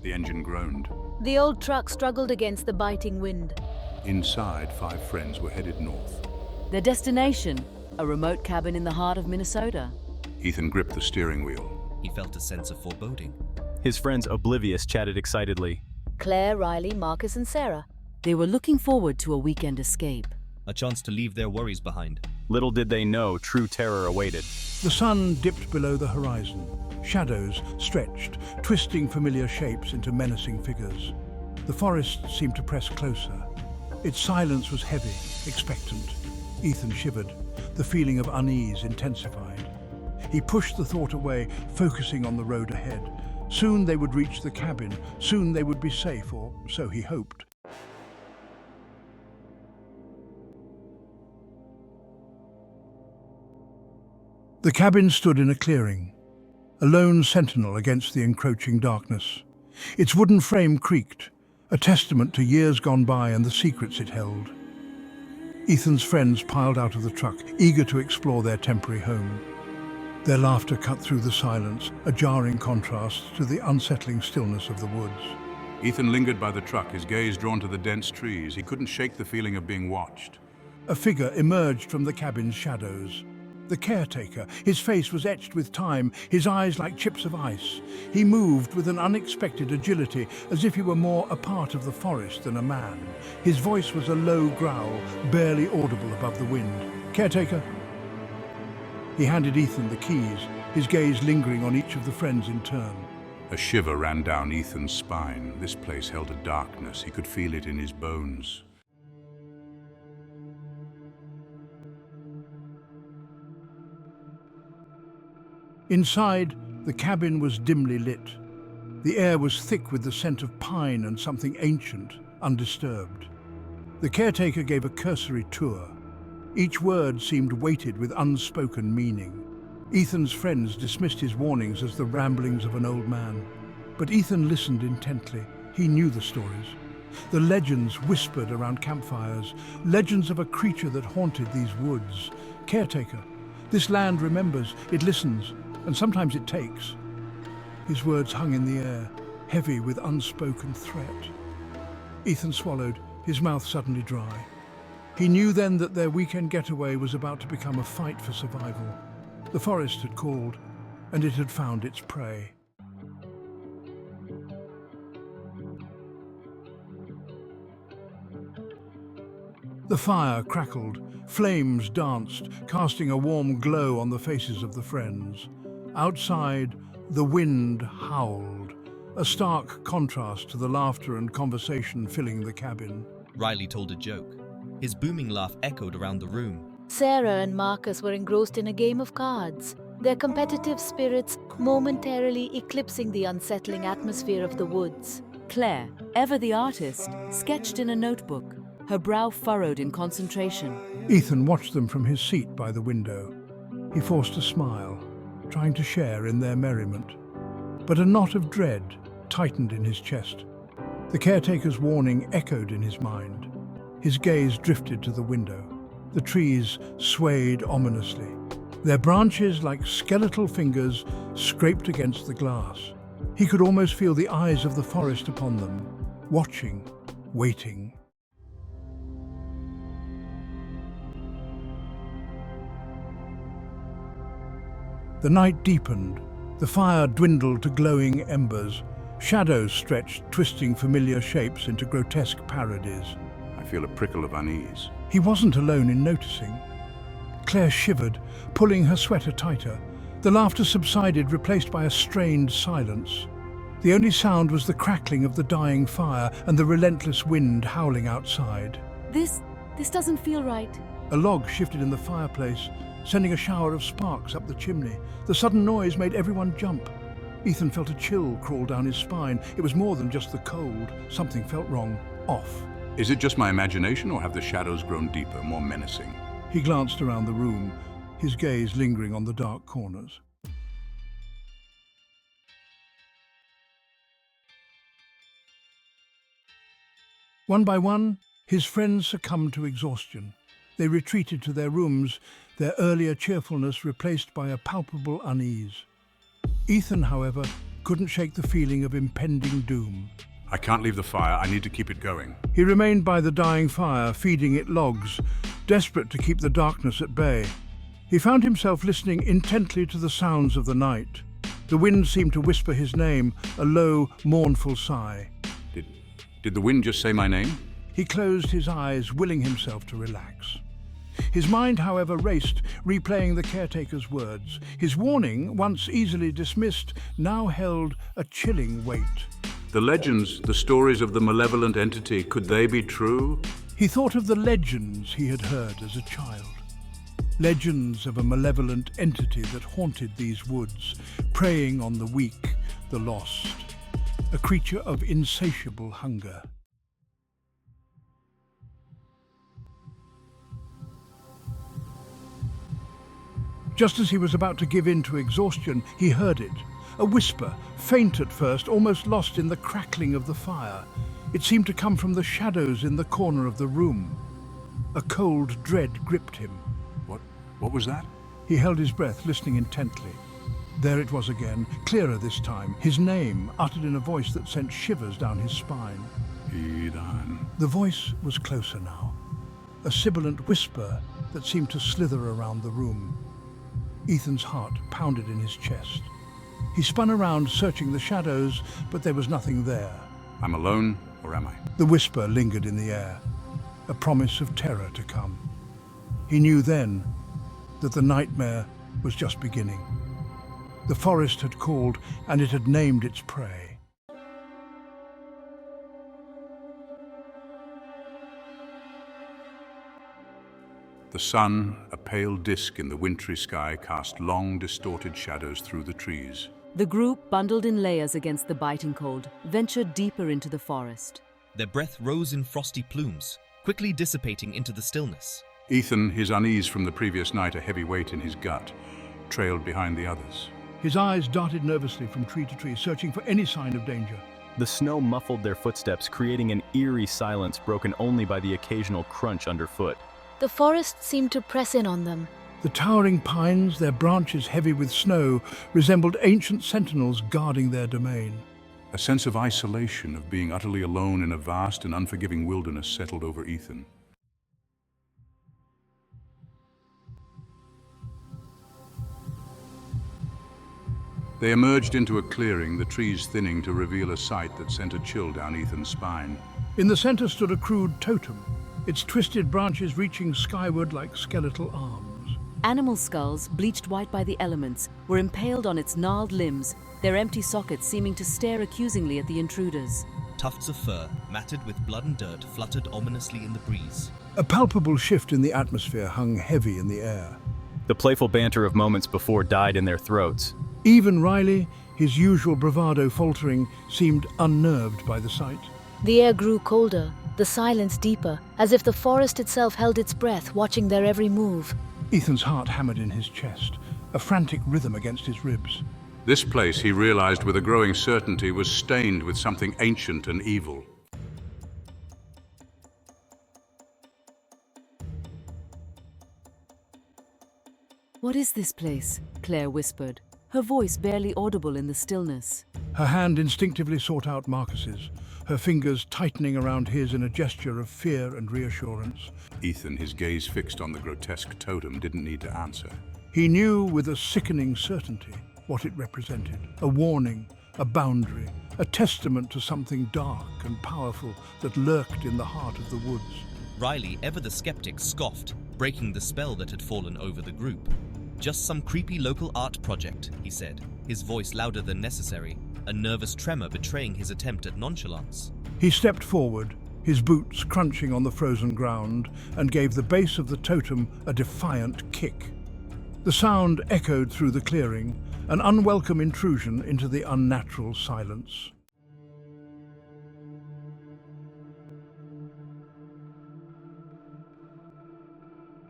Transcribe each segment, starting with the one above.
The engine groaned. The old truck struggled against the biting wind. Inside, 5 friends were headed north. Their destination, a remote cabin in the heart of Minnesota. Ethan gripped the steering wheel. He felt a sense of foreboding. His friends, oblivious, chatted excitedly. Claire, Riley, Marcus, and Sarah. They were looking forward to a weekend escape. A chance to leave their worries behind. Little did they know true terror awaited. The sun dipped below the horizon. Shadows stretched, twisting familiar shapes into menacing figures. The forest seemed to press closer. Its silence was heavy, expectant. Ethan shivered. The feeling of unease intensified. He pushed the thought away, focusing on the road ahead. Soon they would reach the cabin. Soon they would be safe, or so he hoped. The cabin stood in a clearing, a lone sentinel against the encroaching darkness. Its wooden frame creaked, a testament to years gone by and the secrets it held. Ethan's friends piled out of the truck, eager to explore their temporary home. Their laughter cut through the silence, a jarring contrast to the unsettling stillness of the woods. Ethan lingered by the truck, his gaze drawn to the dense trees. He couldn't shake the feeling of being watched. A figure emerged from the cabin's shadows. The caretaker. His face was etched with time, his eyes like chips of ice. He moved with an unexpected agility, as if he were more a part of the forest than a man. His voice was a low growl, barely audible above the wind. "Caretaker?" He handed Ethan the keys, his gaze lingering on each of the friends in turn. A shiver ran down Ethan's spine. This place held a darkness. He could feel it in his bones. Inside, the cabin was dimly lit. The air was thick with the scent of pine and something ancient, undisturbed. The caretaker gave a cursory tour. Each word seemed weighted with unspoken meaning. Ethan's friends dismissed his warnings as the ramblings of an old man. But Ethan listened intently. He knew the stories. The legends whispered around campfires, legends of a creature that haunted these woods. "Caretaker, this land remembers, it listens, and sometimes it takes." His words hung in the air, heavy with unspoken threat. Ethan swallowed, his mouth suddenly dry. He knew then that their weekend getaway was about to become a fight for survival. The forest had called, and it had found its prey. The fire crackled, flames danced, casting a warm glow on the faces of the friends. Outside, the wind howled, a stark contrast to the laughter and conversation filling the cabin. Riley told a joke. His booming laugh echoed around the room. Sarah and Marcus were engrossed in a game of cards, their competitive spirits momentarily eclipsing the unsettling atmosphere of the woods. Claire, ever the artist, sketched in a notebook, her brow furrowed in concentration. Ethan watched them from his seat by the window. He forced a smile, trying to share in their merriment. But a knot of dread tightened in his chest. The caretaker's warning echoed in his mind. His gaze drifted to the window. The trees swayed ominously. Their branches, like skeletal fingers, scraped against the glass. He could almost feel the eyes of the forest upon them, watching, waiting. The night deepened. The fire dwindled to glowing embers. Shadows stretched, twisting familiar shapes into grotesque parodies. I feel a prickle of unease. He wasn't alone in noticing. Claire shivered, pulling her sweater tighter. The laughter subsided, replaced by a strained silence. The only sound was the crackling of the dying fire and the relentless wind howling outside. This doesn't feel right. A log shifted in the fireplace, sending a shower of sparks up the chimney. The sudden noise made everyone jump. Ethan felt a chill crawl down his spine. It was more than just the cold. Something felt wrong, off. Is it just my imagination, or have the shadows grown deeper, more menacing? He glanced around the room, his gaze lingering on the dark corners. One by one, his friends succumbed to exhaustion. They retreated to their rooms, their earlier cheerfulness replaced by a palpable unease. Ethan, however, couldn't shake the feeling of impending doom. I can't leave the fire. I need to keep it going. He remained by the dying fire, feeding it logs, desperate to keep the darkness at bay. He found himself listening intently to the sounds of the night. The wind seemed to whisper his name, a low, mournful sigh. Did the wind just say my name? He closed his eyes, willing himself to relax. His mind, however, raced, replaying the caretaker's words. His warning, once easily dismissed, now held a chilling weight. The legends, the stories of the malevolent entity, could they be true? He thought of the legends he had heard as a child. Legends of a malevolent entity that haunted these woods, preying on the weak, the lost. A creature of insatiable hunger. Just as he was about to give in to exhaustion, he heard it. A whisper, faint at first, almost lost in the crackling of the fire. It seemed to come from the shadows in the corner of the room. A cold dread gripped him. What was that? He held his breath, listening intently. There it was again, clearer this time, his name uttered in a voice that sent shivers down his spine. Ethan. The voice was closer now, a sibilant whisper that seemed to slither around the room. Ethan's heart pounded in his chest. He spun around, searching the shadows, but there was nothing there. I'm alone, or am I? The whisper lingered in the air, a promise of terror to come. He knew then that the nightmare was just beginning. The forest had called, and it had named its prey. The sun, a pale disk in the wintry sky, cast long, distorted shadows through the trees. The group, bundled in layers against the biting cold, ventured deeper into the forest. Their breath rose in frosty plumes, quickly dissipating into the stillness. Ethan, his unease from the previous night a heavy weight in his gut, trailed behind the others. His eyes darted nervously from tree to tree, searching for any sign of danger. The snow muffled their footsteps, creating an eerie silence broken only by the occasional crunch underfoot. The forest seemed to press in on them. The towering pines, their branches heavy with snow, resembled ancient sentinels guarding their domain. A sense of isolation, of being utterly alone in a vast and unforgiving wilderness settled over Ethan. They emerged into a clearing, the trees thinning to reveal a sight that sent a chill down Ethan's spine. In the center stood a crude totem, its twisted branches reaching skyward like skeletal arms. Animal skulls, bleached white by the elements, were impaled on its gnarled limbs, their empty sockets seeming to stare accusingly at the intruders. Tufts of fur, matted with blood and dirt, fluttered ominously in the breeze. A palpable shift in the atmosphere hung heavy in the air. The playful banter of moments before died in their throats. Even Riley, his usual bravado faltering, seemed unnerved by the sight. The air grew colder, the silence deeper, as if the forest itself held its breath, watching their every move. Ethan's heart hammered in his chest, a frantic rhythm against his ribs. This place, he realized with a growing certainty, was stained with something ancient and evil. "What is this place?" Claire whispered, her voice barely audible in the stillness. Her hand instinctively sought out Marcus's, her fingers tightening around his in a gesture of fear and reassurance. Ethan, his gaze fixed on the grotesque totem, didn't need to answer. He knew with a sickening certainty what it represented. A warning, a boundary, a testament to something dark and powerful that lurked in the heart of the woods. Riley, ever the skeptic, scoffed, breaking the spell that had fallen over the group. "Just some creepy local art project," he said, his voice louder than necessary, a nervous tremor betraying his attempt at nonchalance. He stepped forward, his boots crunching on the frozen ground, and gave the base of the totem a defiant kick. The sound echoed through the clearing, an unwelcome intrusion into the unnatural silence.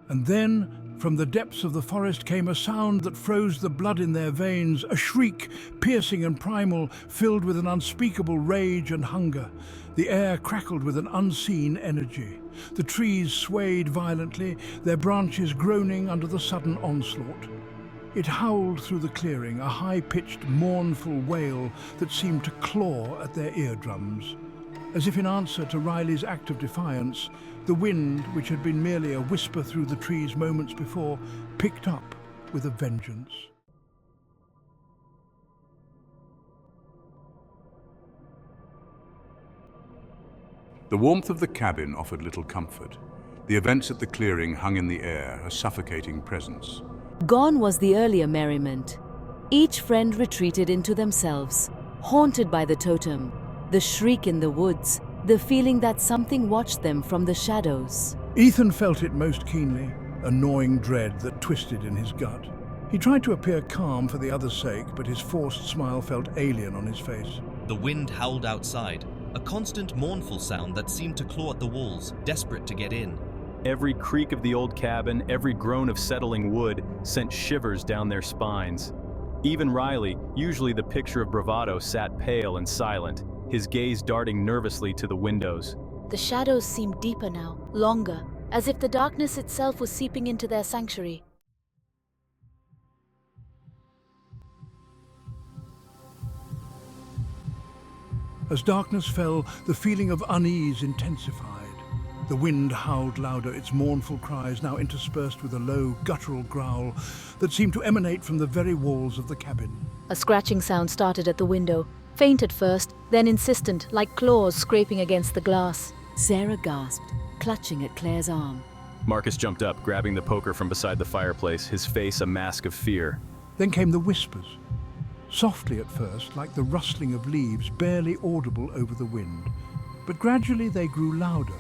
And then, from the depths of the forest came a sound that froze the blood in their veins, a shriek, piercing and primal, filled with an unspeakable rage and hunger. The air crackled with an unseen energy. The trees swayed violently, their branches groaning under the sudden onslaught. It howled through the clearing, a high-pitched, mournful wail that seemed to claw at their eardrums. As if in answer to Riley's act of defiance, the wind, which had been merely a whisper through the trees moments before, picked up with a vengeance. The warmth of the cabin offered little comfort. The events at the clearing hung in the air, a suffocating presence. Gone was the earlier merriment. Each friend retreated into themselves, haunted by the totem, the shriek in the woods, the feeling that something watched them from the shadows. Ethan felt it most keenly, a gnawing dread that twisted in his gut. He tried to appear calm for the other's sake, but his forced smile felt alien on his face. The wind howled outside, a constant mournful sound that seemed to claw at the walls, desperate to get in. Every creak of the old cabin, every groan of settling wood sent shivers down their spines. Even Riley, usually the picture of bravado, sat pale and silent, his gaze darting nervously to the windows. The shadows seemed deeper now, longer, as if the darkness itself was seeping into their sanctuary. As darkness fell, the feeling of unease intensified. The wind howled louder, its mournful cries now interspersed with a low, guttural growl that seemed to emanate from the very walls of the cabin. A scratching sound started at the window, faint at first, then insistent, like claws scraping against the glass. Sarah gasped, clutching at Claire's arm. Marcus jumped up, grabbing the poker from beside the fireplace, his face a mask of fear. Then came the whispers. Softly at first, like the rustling of leaves, barely audible over the wind. But gradually they grew louder,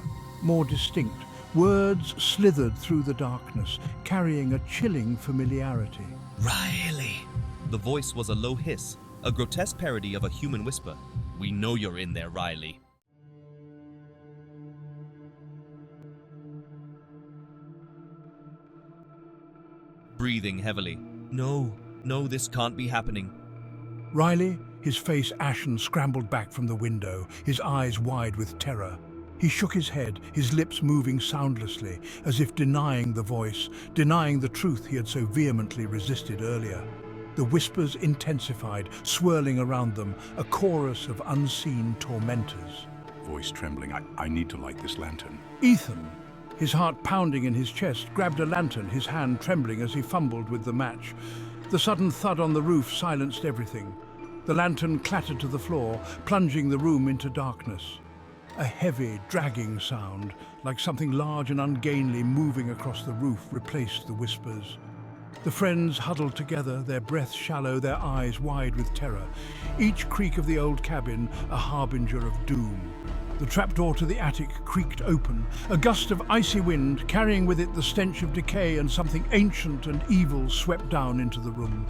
more distinct. Words slithered through the darkness, carrying a chilling familiarity. Riley! The voice was a low hiss, a grotesque parody of a human whisper. We know you're in there, Riley. Breathing heavily. No, this can't be happening. Riley, his face ashen, scrambled back from the window, his eyes wide with terror. He shook his head, his lips moving soundlessly, as if denying the voice, denying the truth he had so vehemently resisted earlier. The whispers intensified, swirling around them, a chorus of unseen tormentors. Voice trembling. I need to light this lantern. Ethan, his heart pounding in his chest, grabbed a lantern, his hand trembling as he fumbled with the match. The sudden thud on the roof silenced everything. The lantern clattered to the floor, plunging the room into darkness. A heavy, dragging sound, like something large and ungainly moving across the roof, replaced the whispers. The friends huddled together, their breaths shallow, their eyes wide with terror. Each creak of the old cabin a harbinger of doom. The trapdoor to the attic creaked open, a gust of icy wind, carrying with it the stench of decay and something ancient and evil, swept down into the room.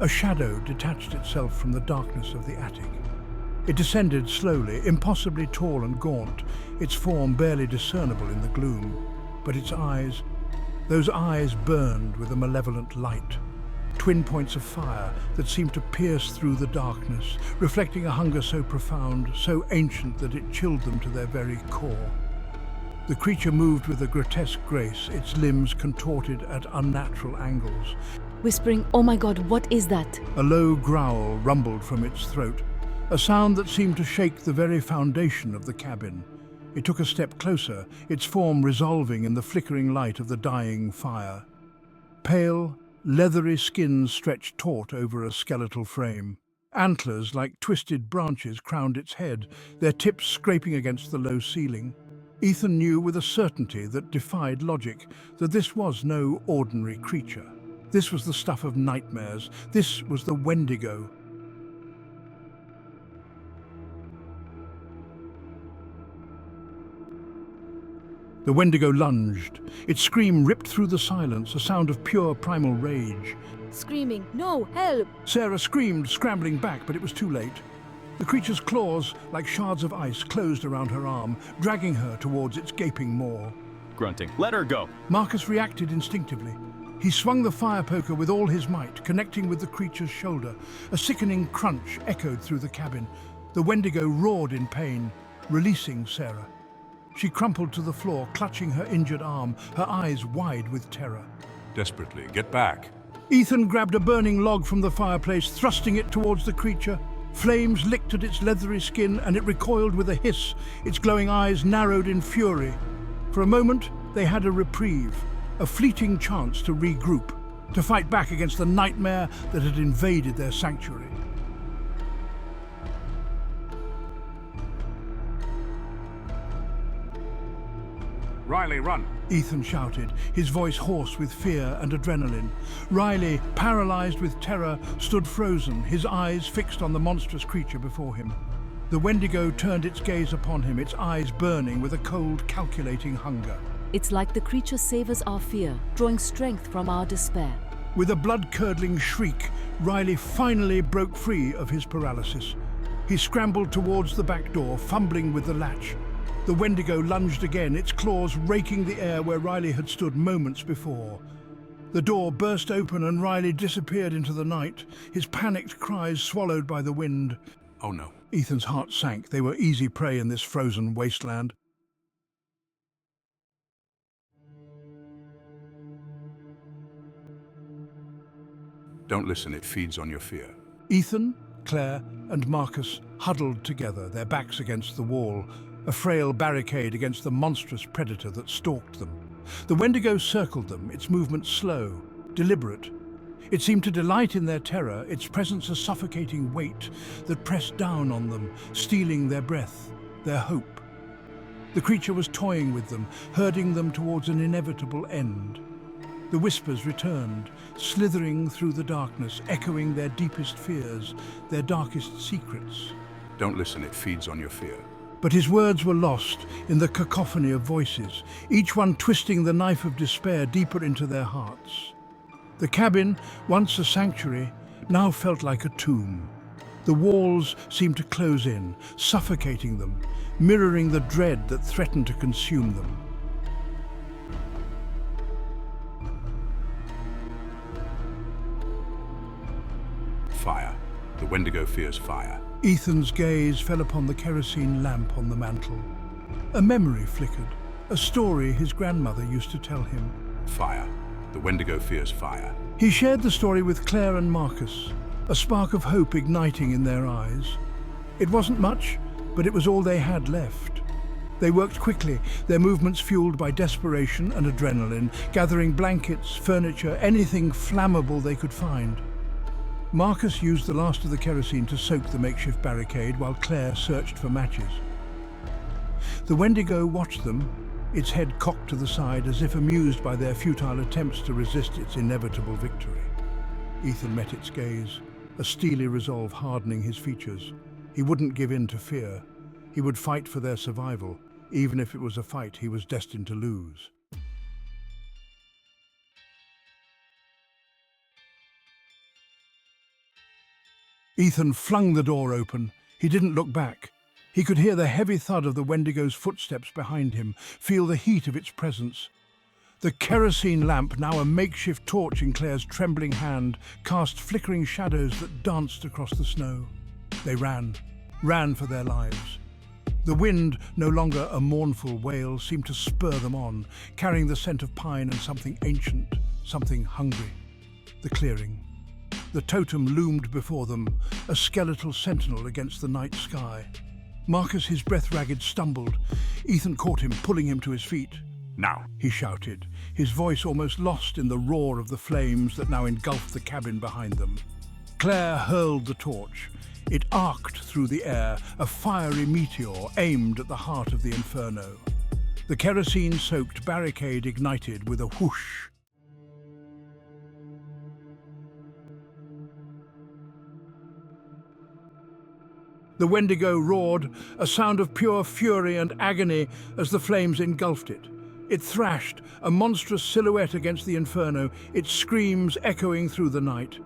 A shadow detached itself from the darkness of the attic. It descended slowly, impossibly tall and gaunt, its form barely discernible in the gloom. But its eyes, those eyes burned with a malevolent light. Twin points of fire that seemed to pierce through the darkness, reflecting a hunger so profound, so ancient that it chilled them to their very core. The creature moved with a grotesque grace, its limbs contorted at unnatural angles. Whispering, "Oh my God, what is that?" A low growl rumbled from its throat, a sound that seemed to shake the very foundation of the cabin. It took a step closer, its form resolving in the flickering light of the dying fire. Pale, leathery skin stretched taut over a skeletal frame. Antlers like twisted branches crowned its head, their tips scraping against the low ceiling. Ethan knew with a certainty that defied logic that this was no ordinary creature. This was the stuff of nightmares. This was the Wendigo. The Wendigo lunged. Its scream ripped through the silence, a sound of pure primal rage. Screaming, "No, help!" Sarah screamed, scrambling back, but it was too late. The creature's claws, like shards of ice, closed around her arm, dragging her towards its gaping maw. Grunting, "Let her go!" Marcus reacted instinctively. He swung the fire poker with all his might, connecting with the creature's shoulder. A sickening crunch echoed through the cabin. The Wendigo roared in pain, releasing Sarah. She crumpled to the floor, clutching her injured arm, her eyes wide with terror. Desperately, get back. Ethan grabbed a burning log from the fireplace, thrusting it towards the creature. Flames licked at its leathery skin, and it recoiled with a hiss, its glowing eyes narrowed in fury. For a moment, they had a reprieve, a fleeting chance to regroup, to fight back against the nightmare that had invaded their sanctuary. Riley, run! Ethan shouted, his voice hoarse with fear and adrenaline. Riley, paralyzed with terror, stood frozen, his eyes fixed on the monstrous creature before him. The Wendigo turned its gaze upon him, its eyes burning with a cold, calculating hunger. It's like the creature savors our fear, drawing strength from our despair. With a blood-curdling shriek, Riley finally broke free of his paralysis. He scrambled towards the back door, fumbling with the latch. The Wendigo lunged again, its claws raking the air where Riley had stood moments before. The door burst open and Riley disappeared into the night, his panicked cries swallowed by the wind. Oh no. Ethan's heart sank. They were easy prey in this frozen wasteland. Don't listen, it feeds on your fear. Ethan, Claire, and Marcus huddled together, their backs against the wall, a frail barricade against the monstrous predator that stalked them. The Wendigo circled them, its movement slow, deliberate. It seemed to delight in their terror, its presence a suffocating weight that pressed down on them, stealing their breath, their hope. The creature was toying with them, herding them towards an inevitable end. The whispers returned, slithering through the darkness, echoing their deepest fears, their darkest secrets. Don't listen, it feeds on your fear. But his words were lost in the cacophony of voices, each one twisting the knife of despair deeper into their hearts. The cabin, once a sanctuary, now felt like a tomb. The walls seemed to close in, suffocating them, mirroring the dread that threatened to consume them. Fire. The Wendigo fears fire. Ethan's gaze fell upon the kerosene lamp on the mantel. A memory flickered, a story his grandmother used to tell him. Fire. The Wendigo fears fire. He shared the story with Claire and Marcus, a spark of hope igniting in their eyes. It wasn't much, but it was all they had left. They worked quickly, their movements fueled by desperation and adrenaline, gathering blankets, furniture, anything flammable they could find. Marcus used the last of the kerosene to soak the makeshift barricade while Claire searched for matches. The Wendigo watched them, its head cocked to the side as if amused by their futile attempts to resist its inevitable victory. Ethan met its gaze, a steely resolve hardening his features. He wouldn't give in to fear. He would fight for their survival, even if it was a fight he was destined to lose. Ethan flung the door open. He didn't look back. He could hear the heavy thud of the Wendigo's footsteps behind him, feel the heat of its presence. The kerosene lamp, now a makeshift torch in Claire's trembling hand, cast flickering shadows that danced across the snow. They ran for their lives. The wind, no longer a mournful wail, seemed to spur them on, carrying the scent of pine and something ancient, something hungry. The clearing. The totem loomed before them, a skeletal sentinel against the night sky. Marcus, his breath ragged, stumbled. Ethan caught him, pulling him to his feet. Now, He shouted, his voice almost lost in the roar of the flames that now engulfed the cabin behind them. Claire hurled the torch. It arced through the air, a fiery meteor aimed at the heart of the Inferno. The kerosene-soaked barricade ignited with a whoosh. The Wendigo roared, a sound of pure fury and agony as the flames engulfed it. It thrashed, a monstrous silhouette against the Inferno, its screams echoing through the night.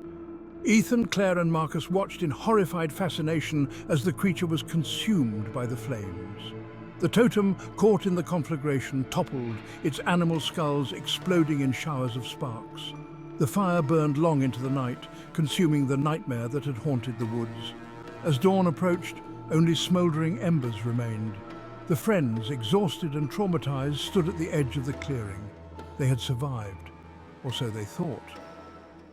Ethan, Claire and Marcus watched in horrified fascination as the creature was consumed by the flames. The totem, caught in the conflagration, toppled, its animal skulls exploding in showers of sparks. The fire burned long into the night, consuming the nightmare that had haunted the woods. As dawn approached, only smouldering embers remained. The friends, exhausted and traumatized, stood at the edge of the clearing. They had survived, or so they thought.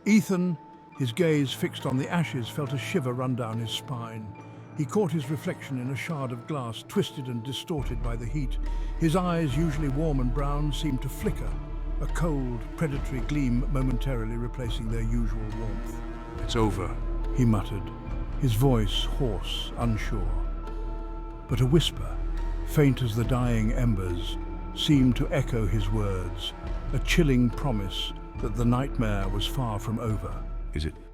Ethan, his gaze fixed on the ashes, felt a shiver run down his spine. He caught his reflection in a shard of glass, twisted and distorted by the heat. His eyes, usually warm and brown, seemed to flicker, a cold, predatory gleam momentarily replacing their usual warmth. It's over, He muttered, his voice hoarse, unsure. But a whisper, faint as the dying embers, seemed to echo his words, a chilling promise that the nightmare was far from over. Is it